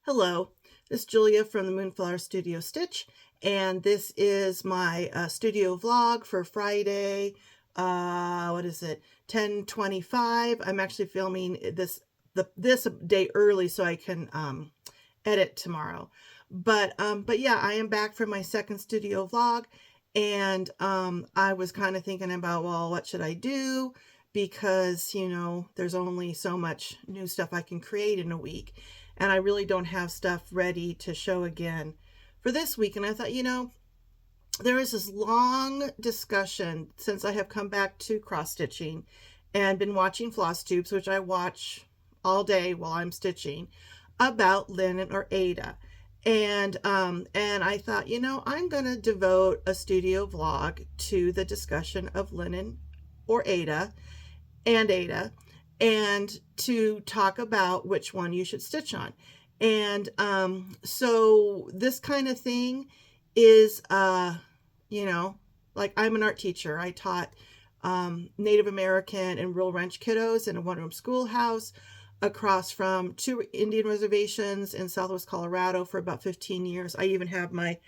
Hello, this is Julia from the Moonflower Studio Stitch, and this is my studio vlog for Friday. What is it? 10:25. I'm actually filming this day early so I can edit tomorrow. But yeah, I am back for my second studio vlog, and I was kind of thinking about, well, what should I do? Because there's only so much new stuff I can create in a week, and I really don't have stuff ready to show again for this week. And I thought, there is this long discussion since I have come back to cross stitching and been watching floss tubes, which I watch all day while I'm stitching, about linen or Aida. And I thought, I'm gonna devote a studio vlog to the discussion of linen or Aida and to talk about which one you should stitch on. And so this kind of thing is, like, I'm an art teacher. I taught Native American and rural ranch kiddos in a one-room schoolhouse across from 2 Indian reservations in Southwest Colorado for about 15 years. I even have my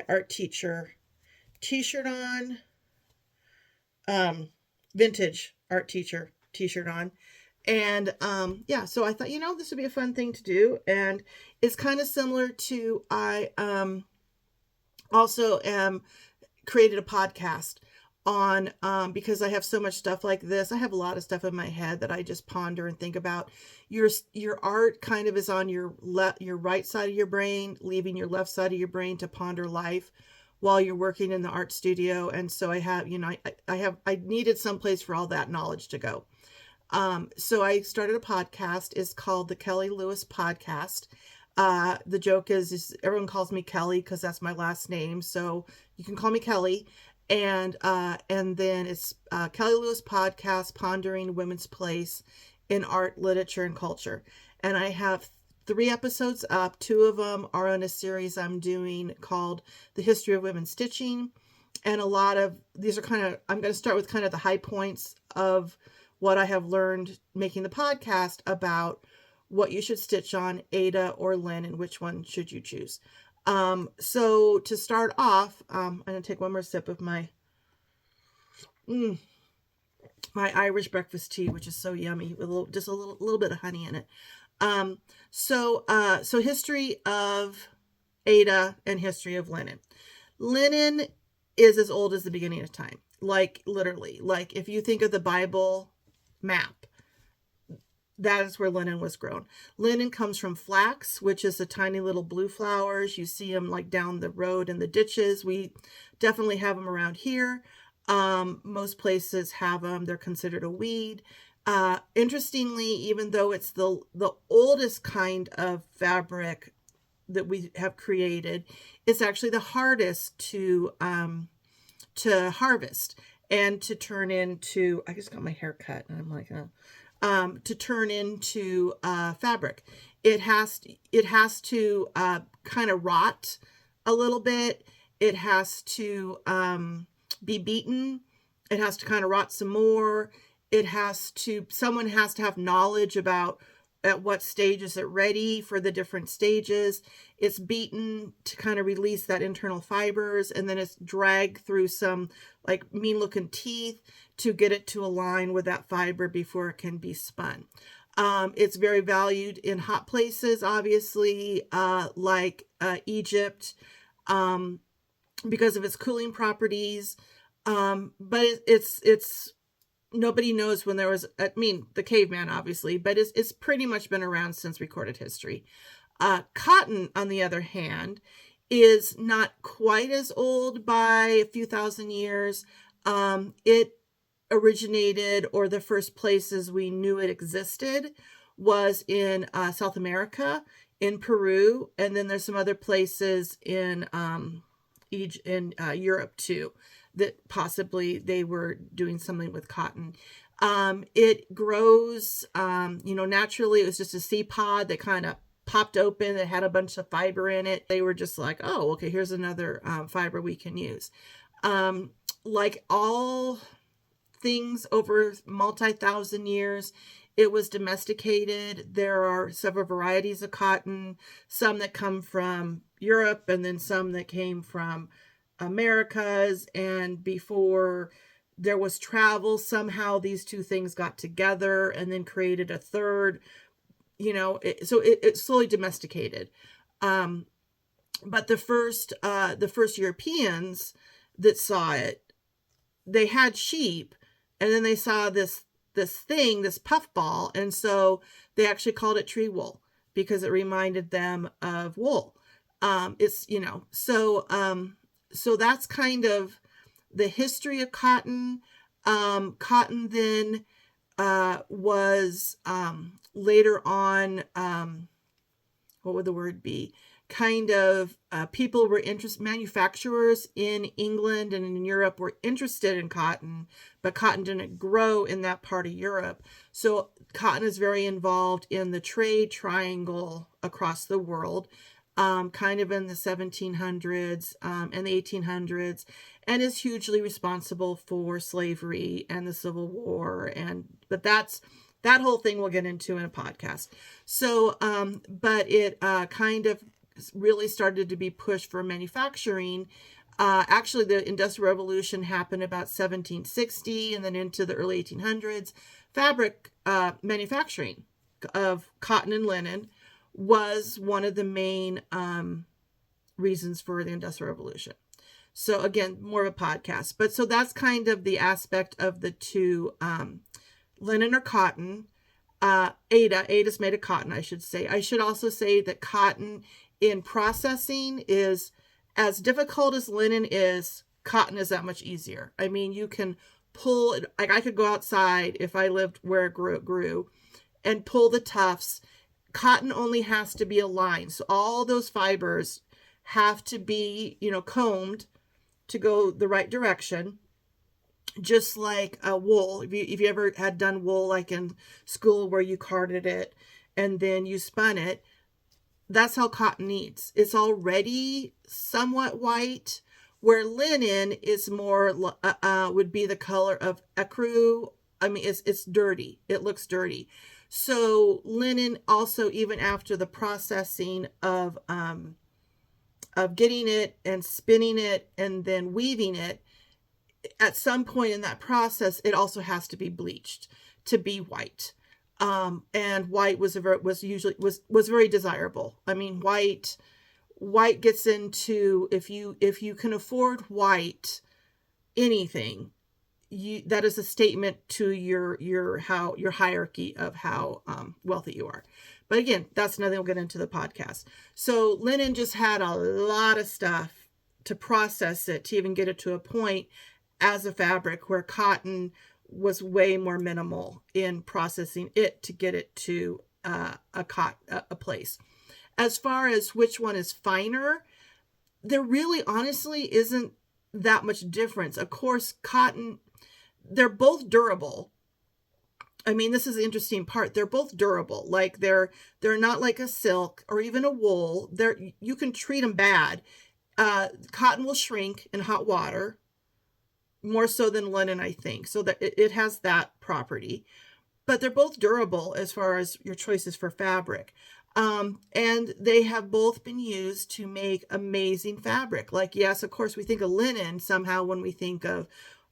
art teacher t-shirt on, vintage art teacher t-shirt on. And yeah, so I thought, this would be a fun thing to do. And it's kind of similar to, I also am created a podcast on, because I have so much stuff like this. I have a lot of stuff in my head that I just ponder and think about. Your art kind of is on your right side of your brain, leaving your left side of your brain to ponder life while you're working in the art studio. And so I have, I needed someplace for all that knowledge to go. So I started a podcast. It's called the Kelly Lewis Podcast. The joke is everyone calls me Kelly because that's my last name. So you can call me Kelly. And then it's Kelly Lewis Podcast, Pondering Women's Place in Art, Literature, and Culture. And I have 3 episodes up. 2 of them are on a series I'm doing called The History of Women Stitching. And a lot of these are I'm going to start with kind of the high points of what I have learned making the podcast about what you should stitch on, Aida or linen, and which one should you choose. So to start off, I'm going to take one more sip of my Irish breakfast tea, which is so yummy, with just a little bit of honey in it. So history of Aida and history of linen. Linen is as old as the beginning of time. Like, literally. Like, if you think of the Bible map, that is where linen was grown. Linen comes from flax, which is the tiny little blue flowers. You see them like down the road in the ditches. We definitely have them around here. Most places have them. They're considered a weed. Interestingly, even though it's the oldest kind of fabric that we have created, it's actually the hardest to harvest and to turn into. I just got my hair cut and I'm like, to turn into fabric. It has to kind of rot a little bit. It has to be beaten. It has to kind of rot some more. Someone has to have knowledge about at what stage is it ready for the different stages. It's beaten to kind of release that internal fibers, and then it's dragged through some like mean looking teeth to get it to align with that fiber before it can be spun. It's very valued in hot places, obviously, like Egypt, because of its cooling properties. But it's nobody knows when there was, the caveman, obviously, but it's pretty much been around since recorded history. Cotton, on the other hand, is not quite as old by a few thousand years. It originated, or the first places we knew it existed, was in South America, in Peru, and then there's some other places in Europe too, that possibly they were doing something with cotton. It grows, naturally. It was just a seed pod that kind of popped open. It had a bunch of fiber in it. They were just like, oh, okay, here's another fiber we can use. Like all things over multi-thousand years, it was domesticated. There are several varieties of cotton, some that come from Europe and then some that came from Americas. And before there was travel, somehow these two things got together and then created a third, so it's slowly domesticated. But the first Europeans that saw it, they had sheep, and then they saw this puffball, and so they actually called it tree wool because it reminded them of wool. So that's kind of the history of cotton. Cotton then was later on, what would the word be? Kind of people were interested, manufacturers in England and in Europe were interested in cotton, but cotton didn't grow in that part of Europe. So cotton is very involved in the trade triangle across the world, kind of in the 1700s and the 1800s, and is hugely responsible for slavery and the Civil War. But that whole thing we'll get into in a podcast. So, but it kind of really started to be pushed for manufacturing. Actually, the Industrial Revolution happened about 1760 and then into the early 1800s. Fabric manufacturing of cotton and linen was one of the main reasons for the Industrial Revolution. So again, more of a podcast. But so that's kind of the aspect of the two, linen or cotton. Ada's made of cotton, I should say. I should also say that cotton in processing is as difficult as linen is. Cotton is that much easier. I mean, you can pull it. Like I could go outside if I lived where it grew and pull the tufts. Cotton only has to be a line. So all those fibers have to be, combed to go the right direction. Just like a wool, if you ever had done wool like in school where you carded it and then you spun it, that's how cotton needs. It's already somewhat white, where linen is more would be the color of ecru. I mean, it's dirty. It looks dirty. So linen also, even after the processing of getting it and spinning it and then weaving it, at some point in that process, it also has to be bleached to be white. And white was very desirable. I mean, white gets into, if you can afford white, anything, that is a statement to your hierarchy of how wealthy you are. But again, that's another thing we'll get into the podcast. So linen just had a lot of stuff to process it to even get it to a point as a fabric, where cotton was way more minimal in processing it to get it to a place. As far as which one is finer, there really honestly isn't that much difference. Of course, cotton, they're both durable. I mean, this is the interesting part. They're both durable. Like they're not like a silk or even a wool. You can treat them bad. Cotton will shrink in hot water, more so than linen, I think. So that it has that property. But they're both durable as far as your choices for fabric. And they have both been used to make amazing fabric. Like, yes, of course, we think of linen somehow when we think of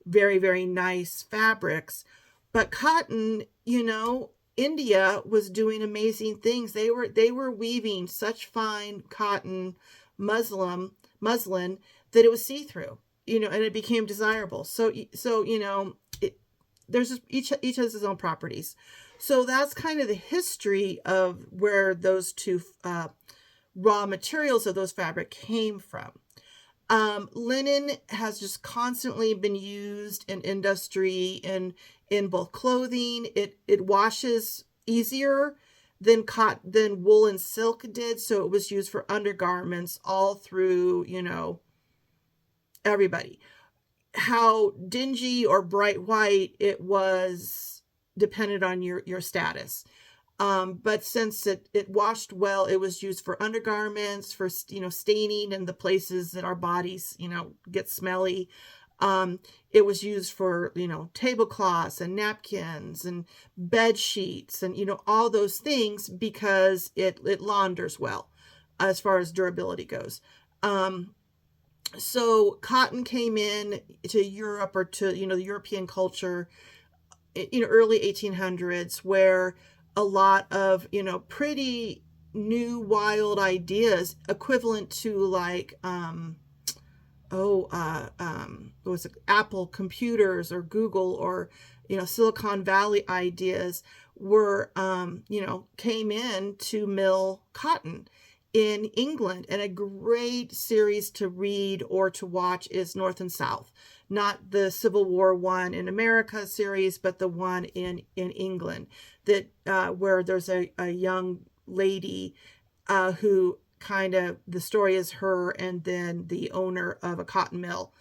very, very nice fabrics. But cotton, India was doing amazing things. They were weaving such fine cotton muslin that it was see-through. And it became desirable. So there's just, each has its own properties. So that's kind of the history of where those two raw materials of those fabric came from. Linen has just constantly been used in industry and in both clothing. It washes easier than wool and silk did. So it was used for undergarments all through, everybody. How dingy or bright white it was depended on your status. But since it washed well, it was used for undergarments, for, staining in the places that our bodies, get smelly. It was used for, tablecloths and napkins and bed sheets and, all those things because it launders well as far as durability goes. So cotton came in to Europe or to, the European culture, early 1800s, where a lot of, pretty new wild ideas equivalent to like, what was it, Apple computers or Google or, Silicon Valley ideas were, came in to mill cotton in England. And a great series to read or to watch is North and South. Not the Civil War one in America series, but the one in England that where there's a young lady who kind of, the story is her and then the owner of a cotton mill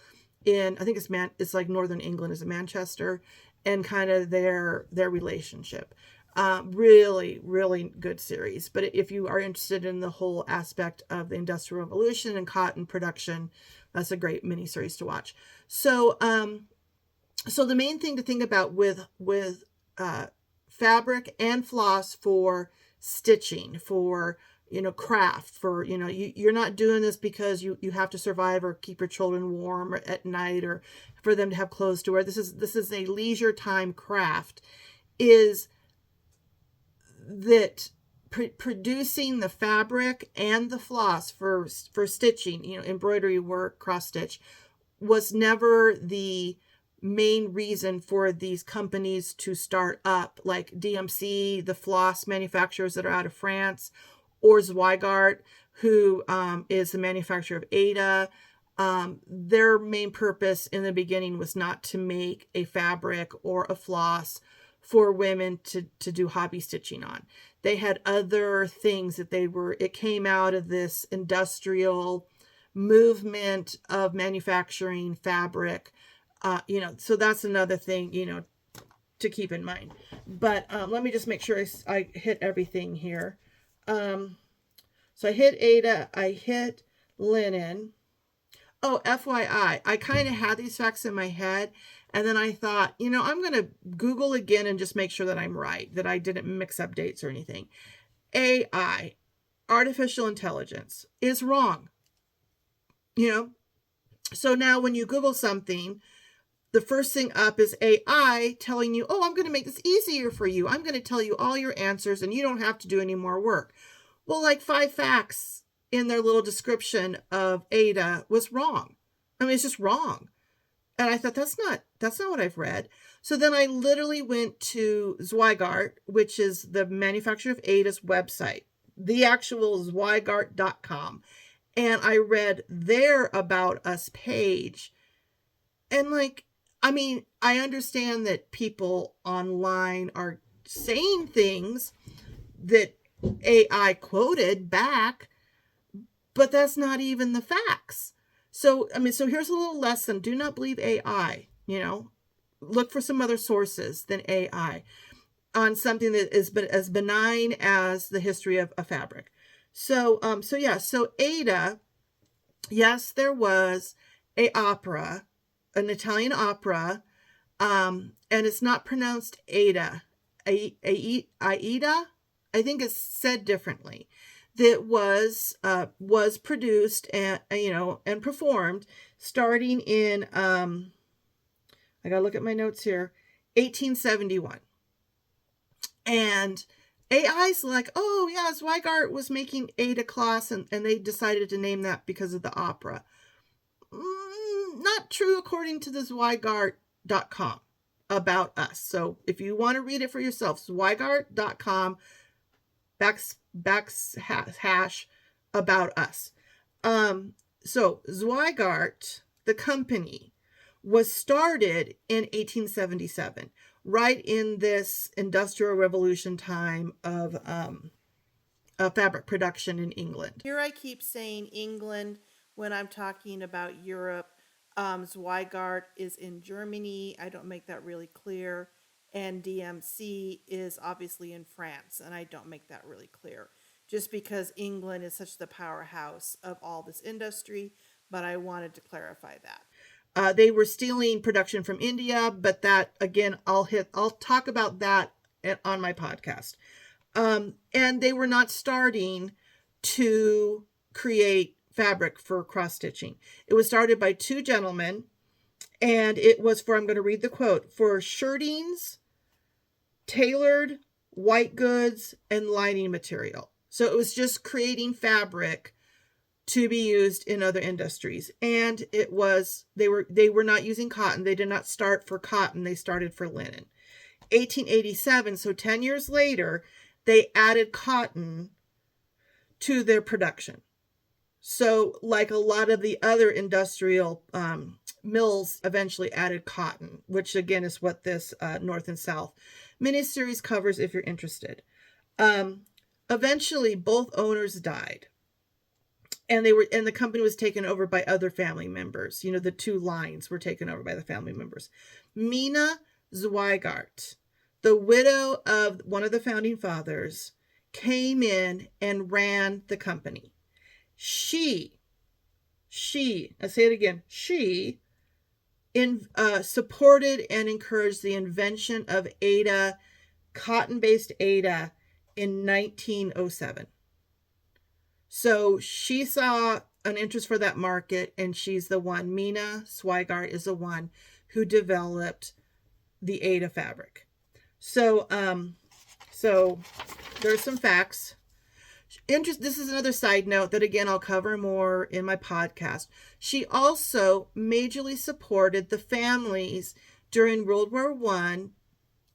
in, I think it's like northern England, is it Manchester, and kind of their relationship. Really, really good series. But if you are interested in the whole aspect of the Industrial Revolution and cotton production, that's a great miniseries to watch. So, so the main thing to think about with fabric and floss for stitching, for craft, for you're not doing this because you have to survive or keep your children warm at night or for them to have clothes to wear. This is a leisure time craft. Is that producing the fabric and the floss for stitching, embroidery work, cross stitch, was never the main reason for these companies to start up, like DMC, the floss manufacturers that are out of France, or Zweigart, who is the manufacturer of Aida. Their main purpose in the beginning was not to make a fabric or a floss for women to do hobby stitching on. They had other things that it came out of this industrial movement of manufacturing fabric, so that's another thing, to keep in mind. But let me just make sure I hit everything here. So I hit Aida, I hit linen. Oh, FYI, I kind of had these facts in my head, and then I thought, I'm going to Google again and just make sure that I'm right, that I didn't mix up dates or anything. AI, artificial intelligence, is wrong. So now when you Google something, the first thing up is AI telling you, oh, I'm going to make this easier for you. I'm going to tell you all your answers and you don't have to do any more work. Well, like 5 facts in their little description of Aida was wrong. I mean, it's just wrong. And I thought, that's not what I've read. So then I literally went to Zweigart, which is the manufacturer of Aida's website, the actual Zweigart.com. And I read their About Us page. And I understand that people online are saying things that AI quoted back, but that's not even the facts. So, so here's a little lesson. Do not believe AI, look for some other sources than AI on something that is as benign as the history of a fabric. So Aida, yes, there was an Italian opera, and it's not pronounced Aida. Aida, I think it's said differently. That was produced and performed starting in I gotta look at my notes here, 1871. And AI's like, oh yeah, Zweigart was making Aida cloths, and they decided to name that because of the opera. Not true according to the Zweigart.com About Us. So if you want to read it for yourself, Zweigart.com / About Us. So Zweigart, the company, was started in 1877, right in this Industrial Revolution time of fabric production in England. Here I keep saying England when I'm talking about Europe. Zweigart is in Germany. I don't make that really clear. And DMC is obviously in France, and I don't make that really clear. Just because England is such the powerhouse of all this industry, but I wanted to clarify that. They were stealing production from India, but that, again, I'll talk about that on my podcast. And they were not starting to create fabric for cross stitching. It was started by two gentlemen, and it was for, I'm going to read the quote, for shirtings, tailored white goods, and lining material. So it was just creating fabric to be used in other industries. And it was, they were not using cotton. They did not start for cotton. They started for linen. 1887, so 10 years later, they added cotton to their production. So like a lot of the other industrial mills eventually added cotton, which again is what this North and South miniseries covers if you're interested. Eventually, both owners died. And the company was taken over by other family members. You know, the two lines were taken over by the family members. Mina Zweigart, the widow of one of the founding fathers, came in and ran the company. She, I say it again, she supported and encouraged the invention of Aida, cotton-based Aida, in 1907. So she saw an interest for that market, and she's the one, Mina Zweigart is the one who developed the Aida fabric. So there's some facts. This is another side note that, again, I'll cover more in my podcast. She also majorly supported the families during World War I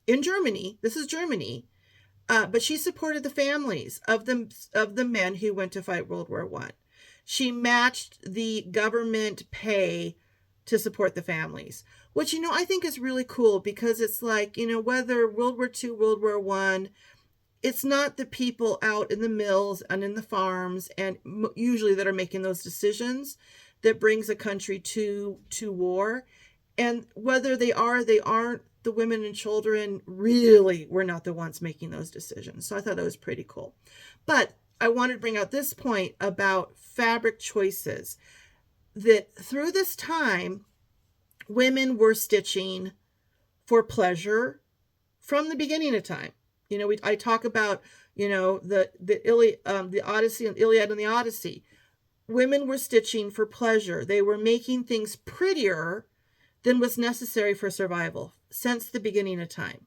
in Germany. This is Germany. But she supported the families of the men who went to fight World War I. She matched the government pay to support the families, which, I think is really cool, because it's like, whether World War II, World War I, it's not the people out in the mills and in the farms and usually that are making those decisions that brings a country to war. And whether they are, they aren't, the women and children really were not the ones making those decisions. So I thought that was pretty cool. But I wanted to bring out this point about fabric choices, that through this time, women were stitching for pleasure from the beginning of time. I talk about, the Odyssey and Iliad and the Odyssey. Women were stitching for pleasure. They were making things prettier than was necessary for survival since the beginning of time.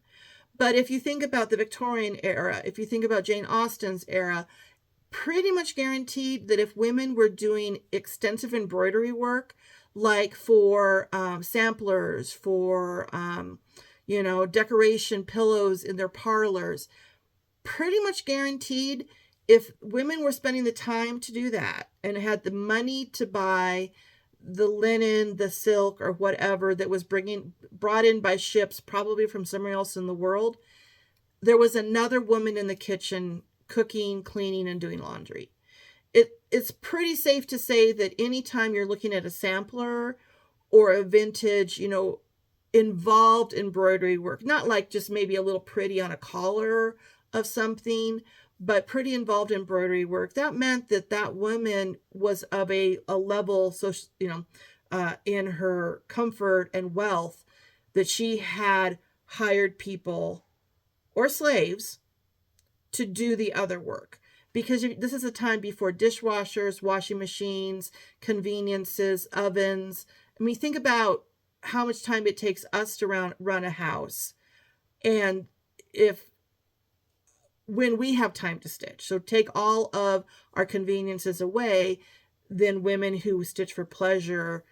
But if you think about the Victorian era, if you think about Jane Austen's era, pretty much guaranteed that if women were doing extensive embroidery work, like for samplers, for decoration pillows in their parlors, pretty much guaranteed, if women were spending the time to do that and had the money to buy the linen, the silk, or whatever that was brought in by ships, probably from somewhere else in the world, there was another woman in the kitchen cooking, cleaning, and doing laundry. It's pretty safe to say that anytime you're looking at a sampler or a vintage, involved embroidery work, not like just maybe a little pretty on a collar of something, but pretty involved embroidery work, that meant that woman was of a level, so in her comfort and wealth, that she had hired people or slaves to do the other work. Because this is a time before dishwashers, washing machines, conveniences, ovens. I mean, think about how much time it takes us to run a house. And when we have time to stitch, so take all of our conveniences away, then women who stitch for pleasure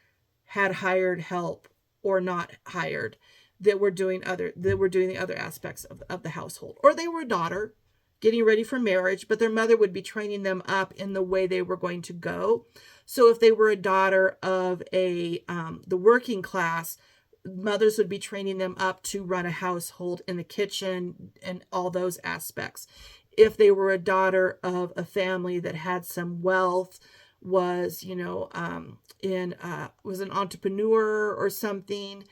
had hired help or not hired that were doing the other aspects of the household. Or they were a daughter getting ready for marriage, but their mother would be training them up in the way they were going to go. So if they were a daughter of the working class, mothers would be training them up to run a household in the kitchen and all those aspects. If they were a daughter of a family that had some wealth, was an entrepreneur or something,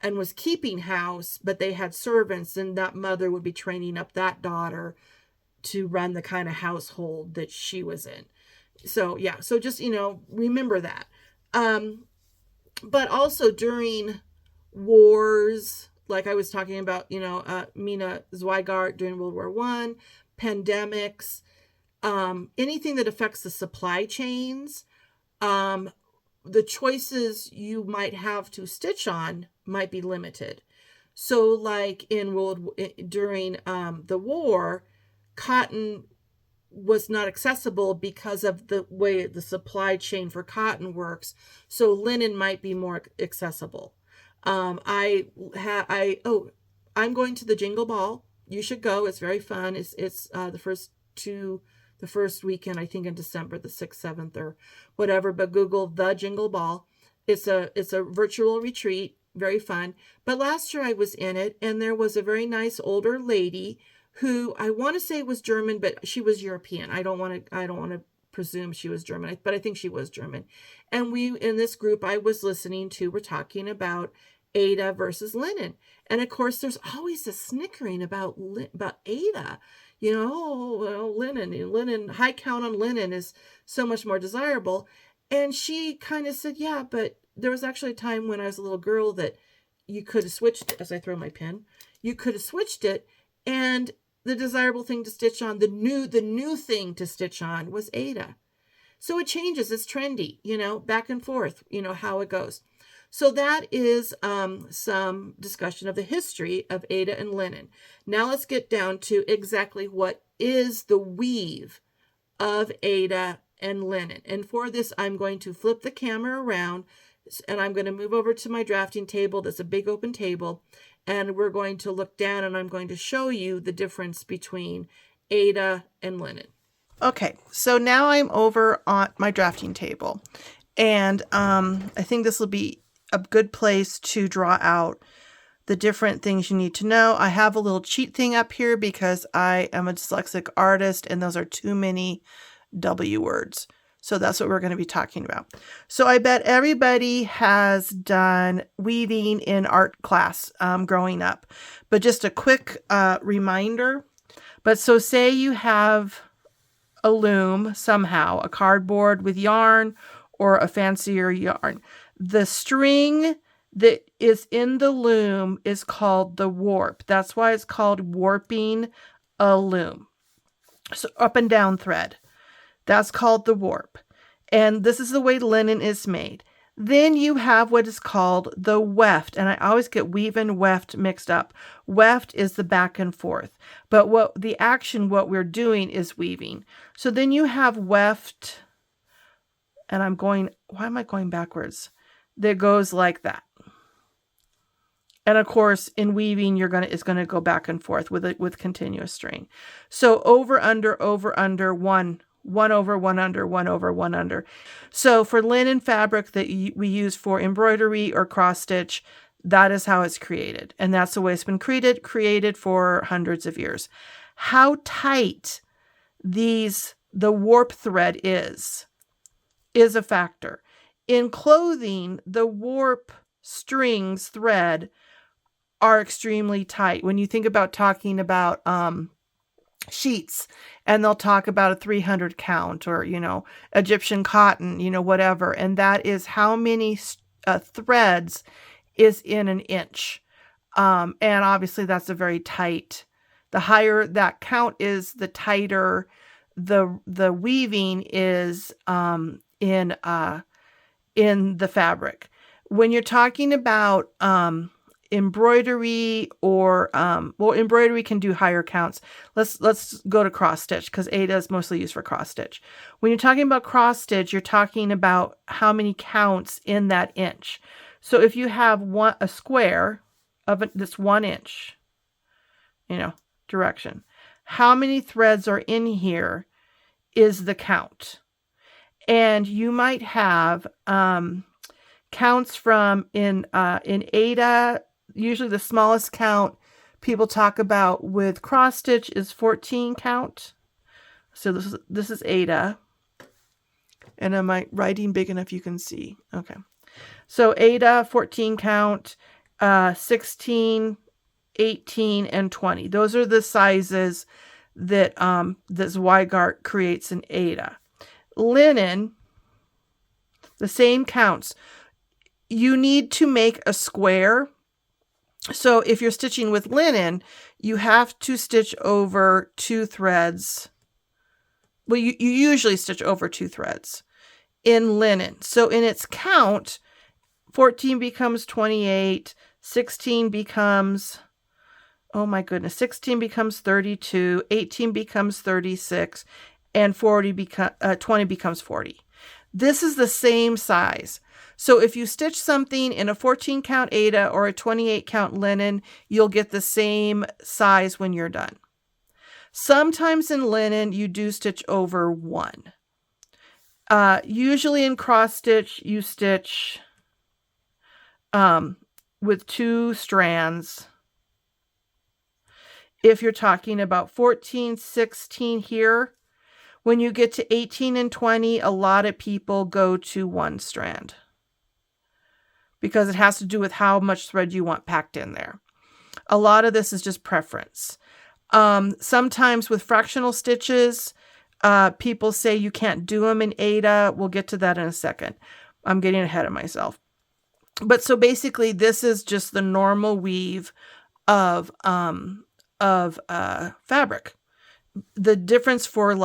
and was keeping house, but they had servants, and that mother would be training up that daughter to run the kind of household that she was in. So yeah, so just remember that. but also during wars, like I was talking about, Mina Zweigart during World War One, pandemics, anything that affects the supply chains, um, the choices you might have to stitch on might be limited. So, like during the war, cotton was not accessible because of the way the supply chain for cotton works. So linen might be more accessible. I'm going to the Jingle Ball. You should go. It's very fun. It's the first weekend, I think, in December, the 6th, 7th, or whatever. But Google the Jingle Ball. It's a virtual retreat. Very fun. But last year I was in it, and there was a very nice older lady who I want to say was German, but she was European. I don't want to presume she was German, but I think she was German. And we, in this group I was listening to, were talking about Aida versus linen. And of course, there's always a snickering about Aida. Well, linen, high count on linen is so much more desirable. And she kind of said, yeah, but there was actually a time when I was a little girl that you could have switched it, as I throw my pen. You could have switched it, and the desirable thing to stitch on, the new thing to stitch on was Aida. So it changes. It's trendy, back and forth, how it goes. So that is some discussion of the history of Aida and linen. Now let's get down to exactly what is the weave of Aida and linen. And for this, I'm going to flip the camera around, and I'm going to move over to my drafting table. That's a big open table. And we're going to look down, and I'm going to show you the difference between Aida and linen. Okay, so now I'm over on my drafting table. And I think this will be a good place to draw out the different things you need to know. I have a little cheat thing up here because I am a dyslexic artist, and those are too many W words. So that's what we're going to be talking about. So I bet everybody has done weaving in art class growing up. But just a quick reminder. But so say you have a loom somehow, a cardboard with yarn or a fancier yarn. The string that is in the loom is called the warp. That's why it's called warping a loom. So up and down thread. That's called the warp. And this is the way linen is made. Then you have what is called the weft. And I always get weave and weft mixed up. Weft is the back and forth. But what we're doing is weaving. So then you have weft. And why am I going backwards? That goes like that. And of course, in weaving, it's going to go back and forth with continuous string. So over, under, one over, one under, one over, one under. So for linen fabric that we use for embroidery or cross stitch, that is how it's created. And that's the way it's been created for hundreds of years. How tight the warp thread is a factor. In clothing, the warp strings thread are extremely tight. When you think about talking about sheets, and they'll talk about a 300 count or, Egyptian cotton, whatever. And that is how many threads is in an inch. And obviously that's a very tight, the higher that count is, the tighter the weaving is in the fabric. When you're talking about embroidery or embroidery can do higher counts. Let's go to cross stitch because Aida is mostly used for cross stitch. When you're talking about cross stitch, you're talking about how many counts in that inch. So if you have a square of this 1 inch, direction, how many threads are in here is the count. And you might have counts from in Aida. Usually the smallest count people talk about with cross stitch is 14 count. So this is Aida. And am I writing big enough you can see? Okay. So Aida, 14 count, 16, 18, and 20. Those are the sizes that Zweigart creates in Aida. Linen, the same counts. you need to make a square. So if you're stitching with linen, you have to stitch over 2 threads. Well, you usually stitch over 2 threads in linen. So in its count, 14 becomes 28, 16 becomes, oh my goodness, 16 becomes 32, 18 becomes 36, and 20 becomes 40. This is the same size. So if you stitch something in a 14 count Aida or a 28 count linen, you'll get the same size when you're done. Sometimes in linen, you do stitch over 1. Usually in cross stitch, you stitch with 2 strands. If you're talking about 14, 16 here, when you get to 18 and 20, a lot of people go to 1 strand because it has to do with how much thread you want packed in there. A lot of this is just preference. Sometimes with fractional stitches, people say you can't do them in Aida. We'll get to that in a second. I'm getting ahead of myself. But so basically, this is just the normal weave of fabric. The difference for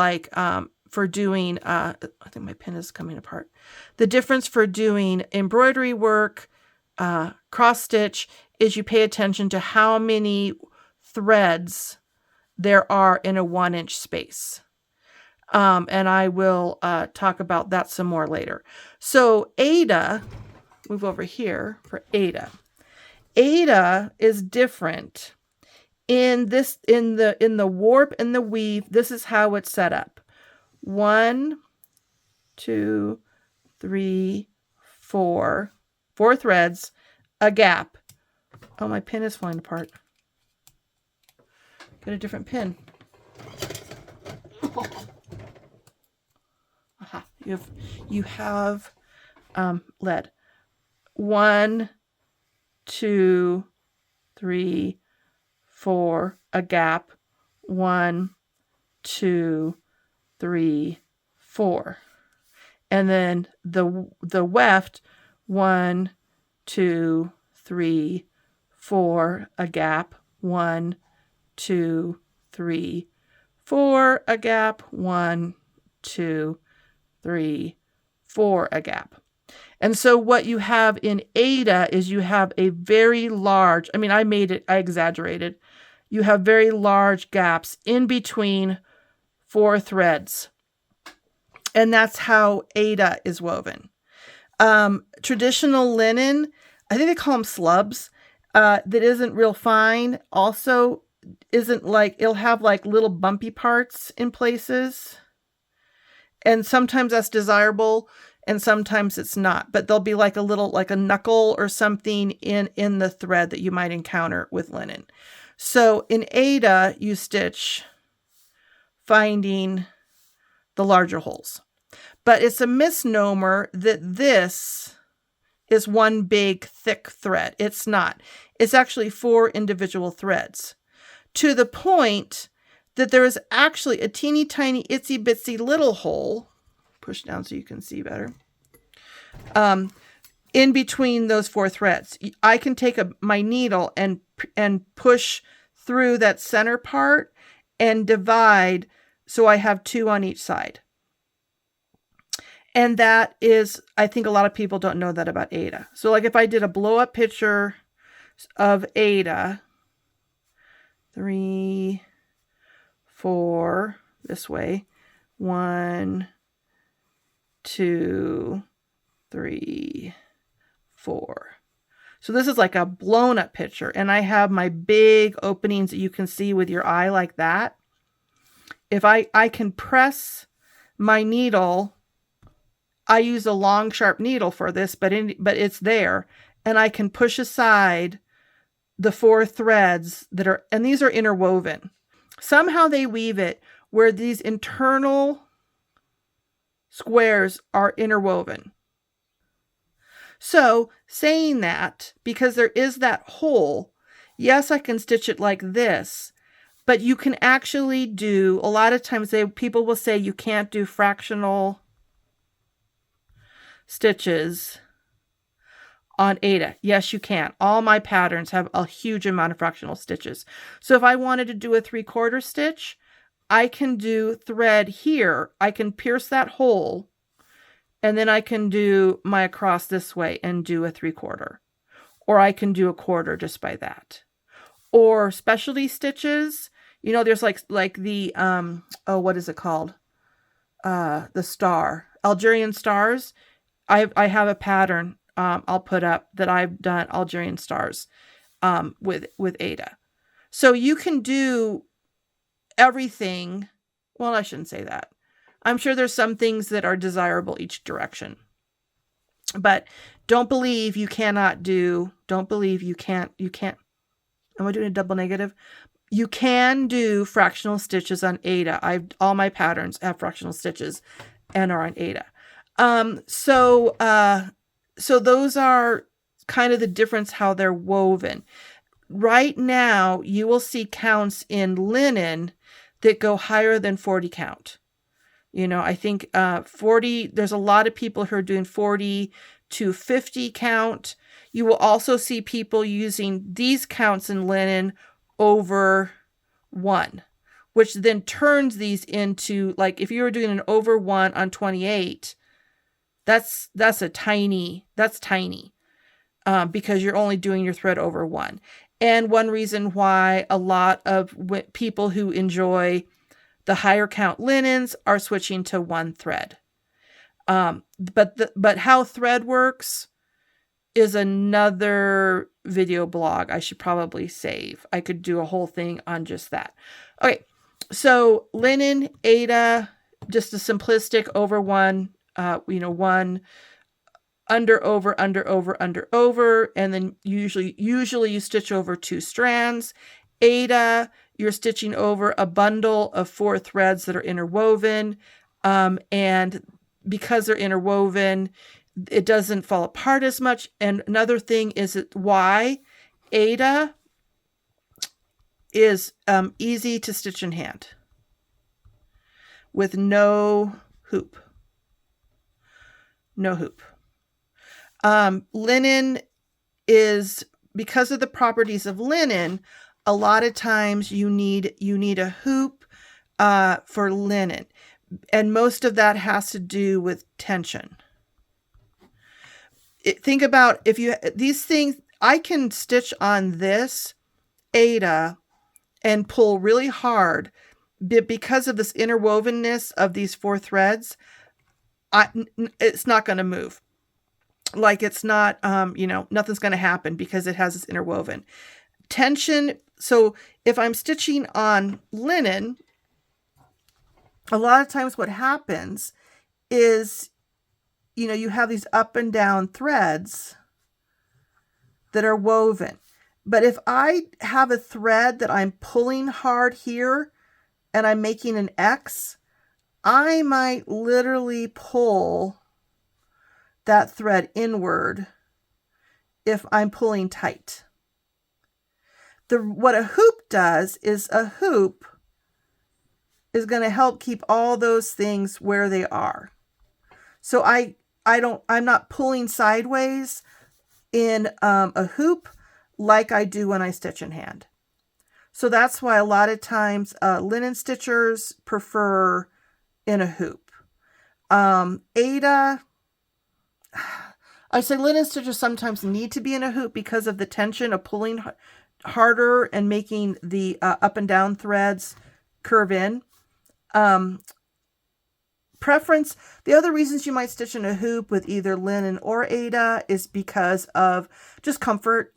for doing, I think my pen is coming apart. The difference for doing embroidery work, cross stitch, is you pay attention to how many threads there are in a 1-inch space. And I will talk about that some more later. So Aida, move over here for Aida. Aida is different in the warp and the weave. This is how it's set up. 1, 2, 3, 4 threads, a gap. Oh, my pin is falling apart. Get a different pin. Aha, you have lead. 1, 2, 3, 4, a gap. 1, 2, 3, 4. And then the weft, 1, 2, 3, 4, a gap. 1, 2, 3, 4, a gap. 1, 2, 3, 4, a gap. And so what you have in Aida is you have a very large, I exaggerated. You have very large gaps in between 4 threads. And that's how Aida is woven. Traditional linen, I think they call them slubs, that isn't real fine. Also isn't it'll have little bumpy parts in places. And sometimes that's desirable and sometimes it's not. But there'll be a knuckle or something in the thread that you might encounter with linen. So in Aida, you stitch finding the larger holes. But it's a misnomer that this is one big thick thread. It's not. It's actually 4 individual threads, to the point that there is actually a teeny tiny itsy bitsy little hole, push down so you can see better, in between those 4 threads. I can take my needle and push through that center part and divide so I have 2 on each side. And that is, I think a lot of people don't know that about Aida. So if I did a blow up picture of Aida, 3, 4, this way, 1, 2, 3, 4. So this is like a blown up picture. And I have my big openings that you can see with your eye like that. If I can press my needle, I use a long sharp needle for this, but it's there. And I can push aside the 4 threads that are, and these are interwoven. Somehow they weave it where these internal squares are interwoven. So saying that, because there is that hole, yes, I can stitch it like this, but you can actually do, a lot of times people will say you can't do fractional stitches on Aida. Yes, you can. All my patterns have a huge amount of fractional stitches. So if I wanted to do a 3/4 stitch, I can do thread here. I can pierce that hole, and then I can do my across this way and do a 3/4. Or I can do a 1/4 just by that. Or specialty stitches, you know, there's like the oh, what is it called? The star, Algerian stars. I have a pattern I'll put up that I've done Algerian stars with Aida. So you can do everything. Well, I shouldn't say that. I'm sure there's some things that are desirable each direction. But don't believe you cannot do, don't believe you can't, am I doing a double negative? You can do fractional stitches on Aida. All my patterns have fractional stitches and are on Aida. So those are kind of the difference how they're woven. Right now, you will see counts in linen that go higher than 40 count. You know, I think 40, there's a lot of people who are doing 40 to 50 count. You will also see people using these counts in linen over 1, which then turns these into, like, if you were doing an over 1 on 28, that's tiny, because you're only doing your thread over 1. And one reason why a lot of people who enjoy the higher count linens are switching to 1 thread. But how thread works is another video blog I should probably save. I could do a whole thing on just that. Okay, so linen, Aida, just a simplistic over 1, 1 under, over, under, over, under, over, and then usually you stitch over 2 strands. Aida, you're stitching over a bundle of 4 threads that are interwoven, and because they're interwoven, it doesn't fall apart as much. And another thing is why Aida is easy to stitch in hand with no hoop. No hoop. Linen is, because of the properties of linen, a lot of times you need a hoop for linen. And most of that has to do with tension. Think about these things, I can stitch on this Aida and pull really hard, but because of this interwovenness of these 4 threads, it's not going to move. Like, it's not, nothing's going to happen because it has this interwoven tension. So if I'm stitching on linen, a lot of times what happens is, you have these up and down threads that are woven. But if I have a thread that I'm pulling hard here and I'm making an X, I might literally pull that thread inward if I'm pulling tight. What a hoop does is a hoop is going to help keep all those things where they are. So I'm not pulling sideways in a hoop like I do when I stitch in hand. So that's why a lot of times linen stitchers prefer in a hoop. Aida, I say linen stitchers sometimes need to be in a hoop because of the tension of pulling harder and making the up and down threads curve in. Preference, the other reasons you might stitch in a hoop with either linen or Aida is because of just comfort,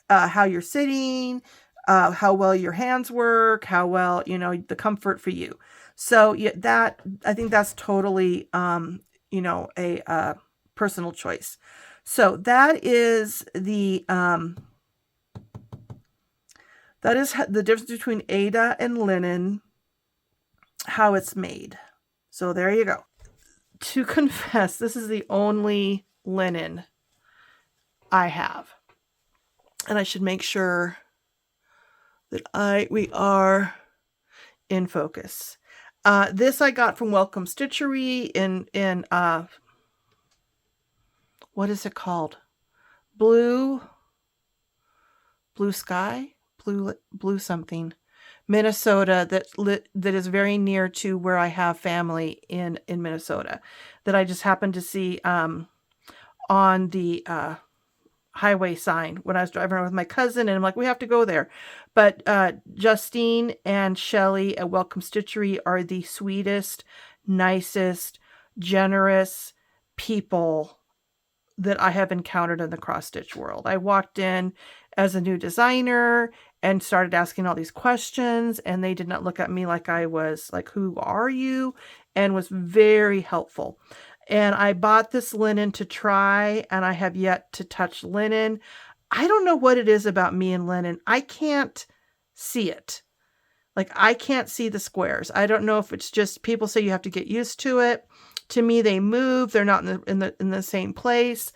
how you're sitting, how well your hands work, how well, the comfort for you. So yeah, I think that's totally, a personal choice. So that is the difference between Aida and linen, how it's made. So there you go. To confess, this is the only linen I have. And I should make sure that we are in focus. This I got from Welcome Stitchery in what is it called? blue sky, blue something, Minnesota, that is very near to where I have family in Minnesota, that I just happened to see on the highway sign when I was driving around with my cousin, and I'm like, we have to go there. But Justine and Shelly at Welcome Stitchery are the sweetest, nicest, generous people that I have encountered in the cross stitch world. I walked in as a new designer and started asking all these questions, and they did not look at me like I was like, who are you? And was very helpful. And I bought this linen to try, and I have yet to touch linen. I don't know what it is about me and linen. I can't see it. Like, I can't see the squares. I don't know if it's just people say you have to get used to it. To me, they move. They're not in the same place.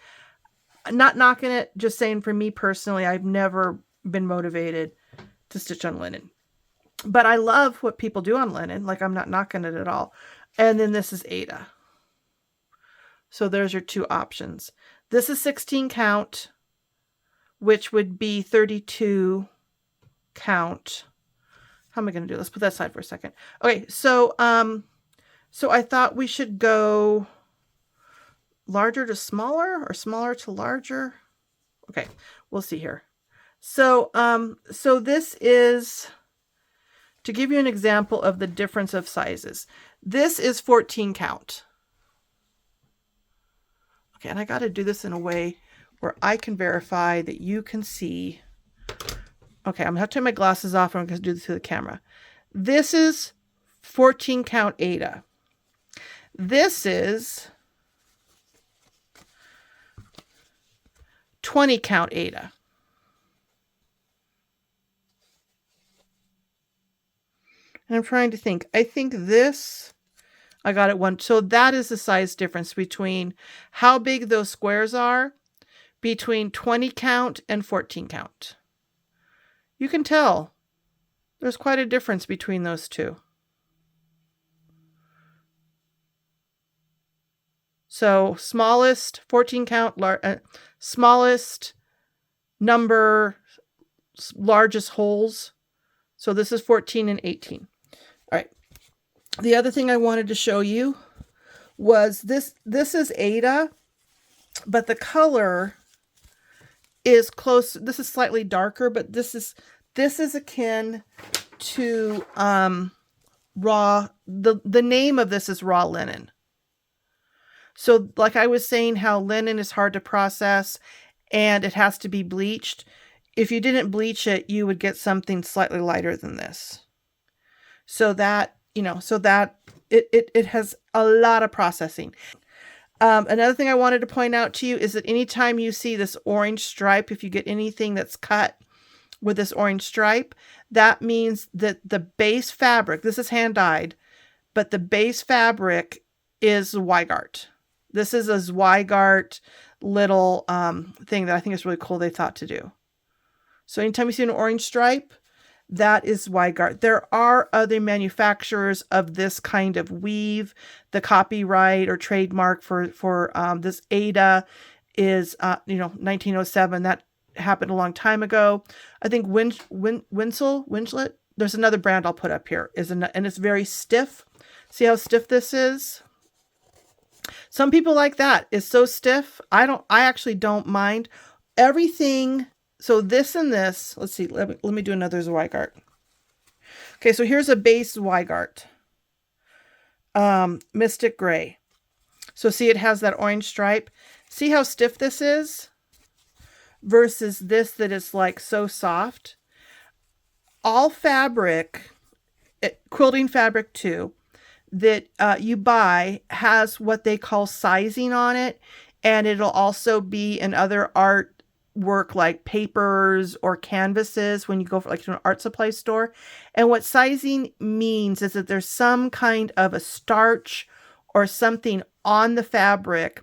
Not knocking it, just saying for me personally, I've never been motivated to stitch on linen. But I love what people do on linen. Like, I'm not knocking it at all. And then this is Aida. So there's your two options. This is 16 count, which would be 32 count. How am I going to do? Let's put that aside for a second. Okay, so I thought we should go larger to smaller or smaller to larger. Okay, we'll see here. So this is, to give you an example of the difference of sizes, this is 14 count. Okay, and I got to do this in a way where I can verify that you can see. Okay, I'm going to have to take my glasses off, and I'm going to do this through the camera. This is 14 count Aida. This is 20 count Aida. And I'm trying to think. I think this, I got it one. So that is the size difference between how big those squares are between 20 count and 14 count. You can tell there's quite a difference between those two. So smallest 14 count, smallest number, largest holes. So this is 14 and 18. All right. The other thing I wanted to show you was this. This is Aida, but the color is close. This is slightly darker, but this is akin to raw. The name of this is raw linen. So like I was saying, how linen is hard to process and it has to be bleached. If you didn't bleach it, you would get something slightly lighter than this. So that, it has a lot of processing. Another thing I wanted to point out to you is that anytime you see this orange stripe, if you get anything that's cut with this orange stripe, that means that the base fabric, this is hand dyed, but the base fabric is Zweigart. This is a Zweigart little thing that I think is really cool they thought to do. So anytime you see an orange stripe, that is Zweigart. There are other manufacturers of this kind of weave. The copyright or trademark for this Aida is 1907. That happened a long time ago. I think Winslet. There's another brand I'll put up here. And it's very stiff. See how stiff this is? Some people like that. It's so stiff. I actually don't mind. Everything. So this and this, let's see, let me do another Zweigart. Okay, so here's a base Zweigart. Mystic Gray. So see, it has that orange stripe. See how stiff this is? Versus this that is like so soft. All fabric, quilting fabric too, that you buy has what they call sizing on it. And it'll also be in other art work like papers or canvases when you go to an art supply store. And what sizing means is that there's some kind of a starch or something on the fabric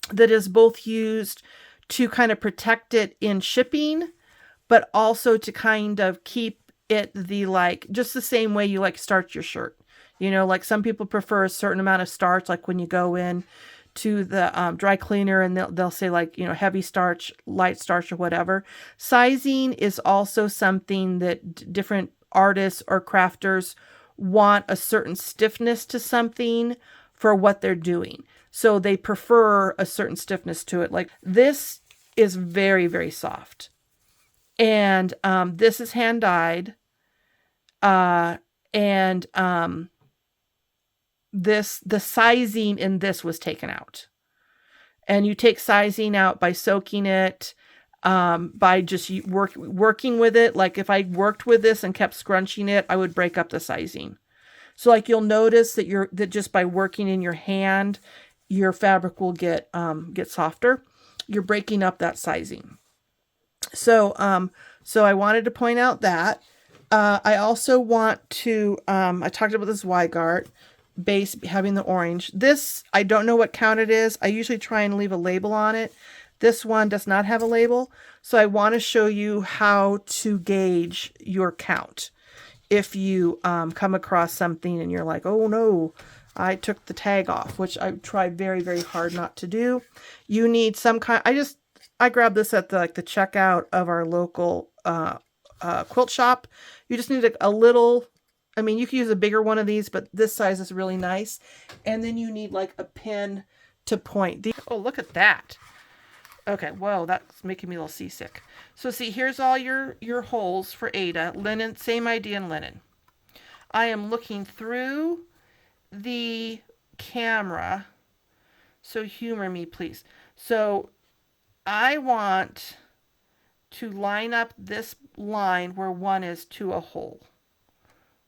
that is both used to kind of protect it in shipping, but also to kind of keep it just the same way you starch your shirt. Like some people prefer a certain amount of starch, like when you go in to the dry cleaner, and they'll say like, you know, heavy starch, light starch, or whatever. Sizing is also something that different artists or crafters want a certain stiffness to something for what they're doing. So they prefer a certain stiffness to it. Like this is very, very soft. And this is hand dyed. And the sizing in this was taken out. And you take sizing out by soaking it, by just working with it. Like if I worked with this and kept scrunching it, I would break up the sizing. So like you'll notice that just by working in your hand, your fabric will get softer. You're breaking up that sizing. So I wanted to point out that. I also want to, I talked about this Zweigart base having the orange. This, I don't know what count it is. I usually try and leave a label on it. This one does not have a label. So I want to show you how to gauge your count. If you come across something and you're like, oh no, I took the tag off, which I tried very, very hard not to do. You need some kind, I grabbed this at the checkout of our local quilt shop. You just need a little, I mean, you can use a bigger one of these, but this size is really nice. And then you need like a pin to point. Oh, look at that. Okay, whoa, that's making me a little seasick. So see, here's all your holes for Aida. Linen, same idea in linen. I am looking through the camera, so humor me, please. So I want to line up this line where one is to a hole.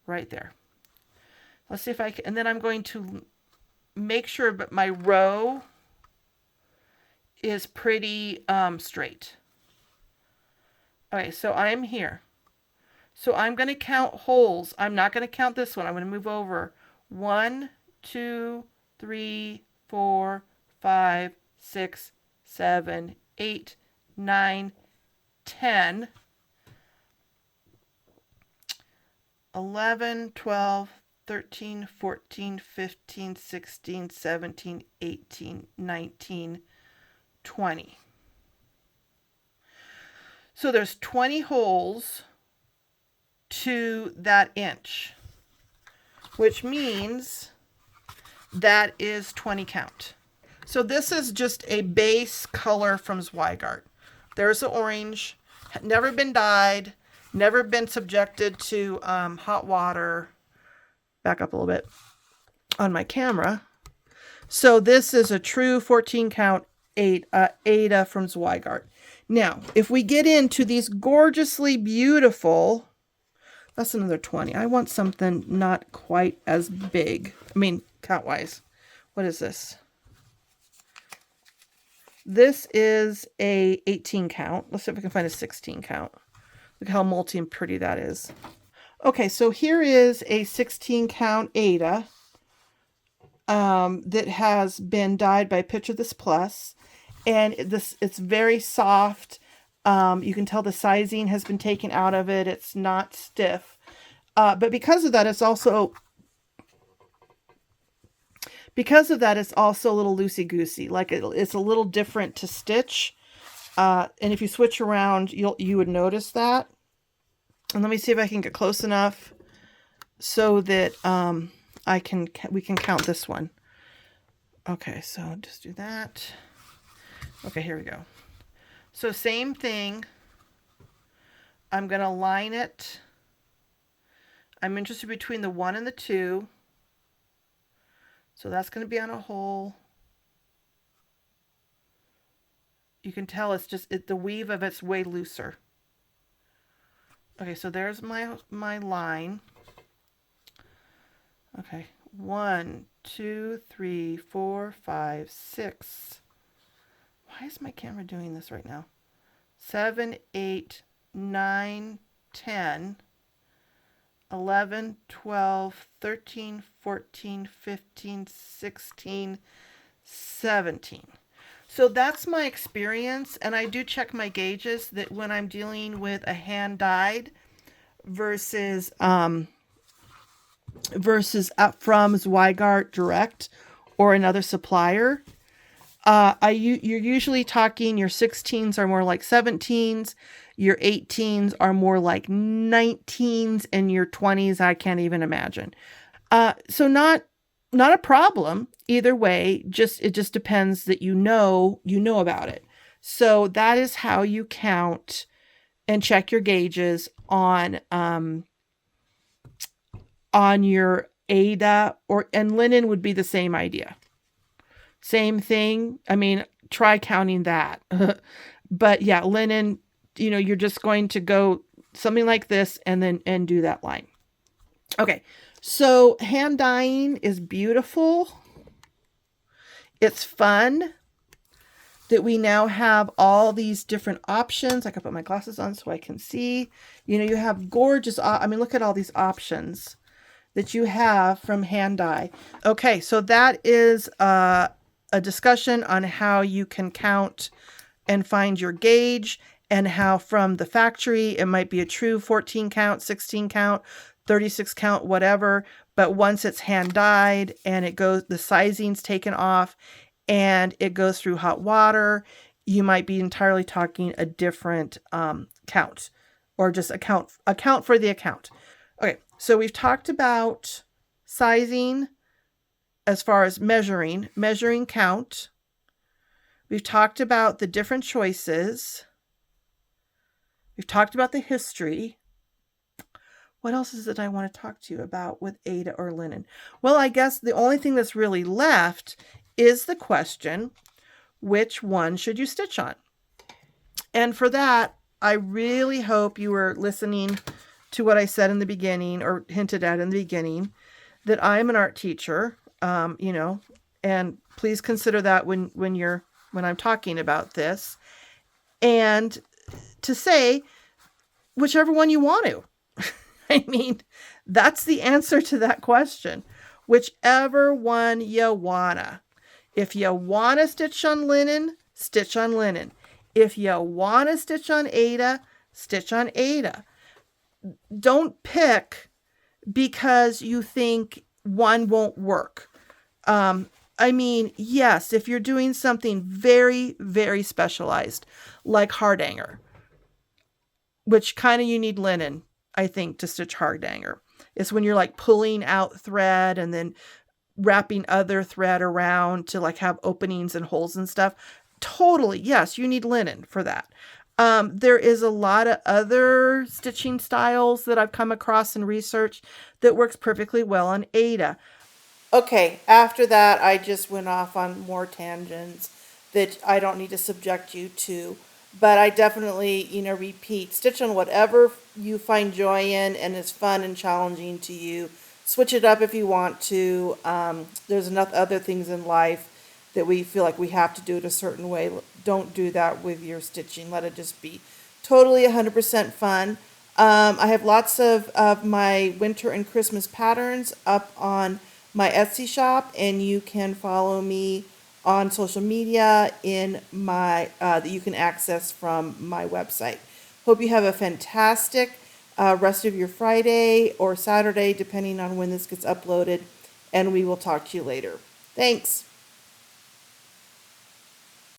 Right there. Let's see if I can, and then I'm going to make sure that my row is pretty straight. Okay, so I am here. So I'm going to count holes. I'm not going to count this one. I'm going to move over. 1, 2, 3, 4, 5, 6, 7, 8, 9, 10, 11, 12, 13, 14, 15, 16, 17, 18, 19, 20. So there's 20 holes to that inch, which means that is 20 count. So this is just a base color from Zweigart. There's the orange, never been dyed, never been subjected to hot water. Back up a little bit on my camera. So this is a true 14 count Aida from Zweigart. Now, if we get into these gorgeously beautiful, that's another 20. I want something not quite as big. I mean, count-wise. What is this? This is a 18 count. Let's see if we can find a 16 count. Look how multi and pretty that is. Okay, so here is a 16 count Aida that has been dyed by Picture This Plus. And it's very soft. You can tell the sizing has been taken out of it. It's not stiff. But because of that, it's also a little loosey-goosey. Like it's a little different to stitch. And if you switch around, you would notice that. And let me see if I can get close enough so that we can count this one. Okay, so just do that. Okay, here we go. So same thing. I'm going to line it. I'm interested between the 1 and the 2. So that's going to be on a hole. You can tell it's just the weave of it's way looser. Okay, so there's my line. Okay, 1, 2, 3, 4, 5, 6. Why is my camera doing this right now? 7, 8, 9, 10, 11, 12, 13, 14, 15, 16, 17. So that's my experience, and I do check my gauges that when I'm dealing with a hand-dyed versus up from Zweigart direct or another supplier. You're usually talking your 16s are more like 17s, your 18s are more like 19s, and your 20s I can't even imagine. So not a problem either way. It just depends that you know about it. So that is how you count and check your gauges on your Aida, and linen would be the same idea. Same thing. I mean, try counting that. But yeah, linen, you're just going to go something like this and do that line. Okay. So hand dyeing is beautiful. It's fun that we now have all these different options. I can put my glasses on so I can see. You have gorgeous, look at all these options that you have from hand dye. Okay, so that is a discussion on how you can count and find your gauge, and how from the factory it might be a true 14 count, 16 count, 36 count, whatever. But once it's hand dyed and the sizing's taken off and it goes through hot water, you might be entirely talking a different count, or just account for the account. Okay, so we've talked about sizing as far as measuring count. We've talked about the different choices. We've talked about the history. What else is it I want to talk to you about with Aida or linen? Well, I guess the only thing that's really left is the question, which one should you stitch on? And for that, I really hope you were listening to what I said in the beginning, or hinted at in the beginning, that I'm an art teacher, and please consider that when I'm talking about this, and to say whichever one you want to. I mean, that's the answer to that question. Whichever one you wanna. If you wanna stitch on linen, stitch on linen. If you wanna stitch on Aida, stitch on Aida. Don't pick because you think one won't work. Yes, if you're doing something very, very specialized, like hardanger, which kind of you need linen, I think, to stitch hardanger. It's when you're like pulling out thread and then wrapping other thread around to like have openings and holes and stuff. Totally, yes, you need linen for that. There is a lot of other stitching styles that I've come across in research that works perfectly well on Aida. Okay, after that, I just went off on more tangents that I don't need to subject you to. But I definitely, repeat, stitch on whatever you find joy in and is fun and challenging to you. Switch it up if you want to. There's enough other things in life that we feel like we have to do it a certain way. Don't do that with your stitching. Let it just be totally 100% fun. I have lots of my winter and Christmas patterns up on my Etsy shop, and you can follow me on social media in my that you can access from my website. Hope you have a fantastic rest of your Friday or Saturday, depending on when this gets uploaded, and we will talk to you later. Thanks.